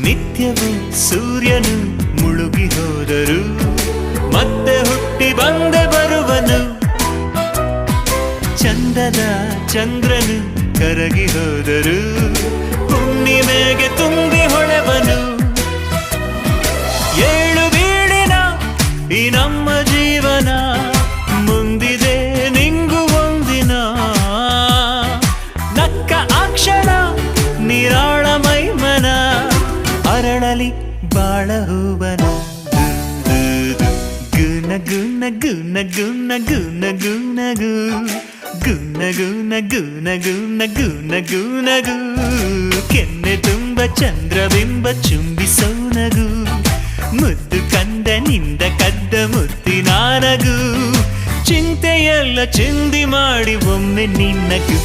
ನಿತ್ಯವೂ ಸೂರ್ಯನು ಮುಳುಗಿ ಹೋದರು ಮತ್ತೆ ಹುಟ್ಟಿ ಬಂದೆ ಬರುವನು ಚಂದದ ಚಂದ್ರನು ಕರಗಿ ಹೋದರು ಹುಣ್ಣಿಮೆಗೆ ತುಂಬಿ ಹೊಳೆವನು ಏಳು ಬೀಳಿನ ಈ ನಮ್ಮ ಜೀವನ ಮುಂದಿದೆ ನಿಂಗು ಒಂದಿನ ನಕ್ಕ ಅಕ್ಷರ ನಿರಾಳ ಮೈಮನ ಅರಳಲಿ ಬಾಳ ಹೂವನ ಗುನ ಗುನ ಗುನ ಗುನ ಗುನ ಗುನ ಗು ಗುನ ಗುನ ಗುನ ಗುನ ಗುನ ಗುನ ಗು ಕೆನ್ನೆ ತುಂಬ ಚಂದ್ರಬಿಂಬ ಚುಂಬಿಸೋ ನಗು ಮುದ್ದು ಕಂದನಿಂದ ಕದ್ದ ಮುತ್ತಿನ ನಗು ಚಿಂತೆಯೆಲ್ಲ ಚಿಂದಿ ಮಾಡಿ ಒಮ್ಮೆ ನಿನ್ನಗು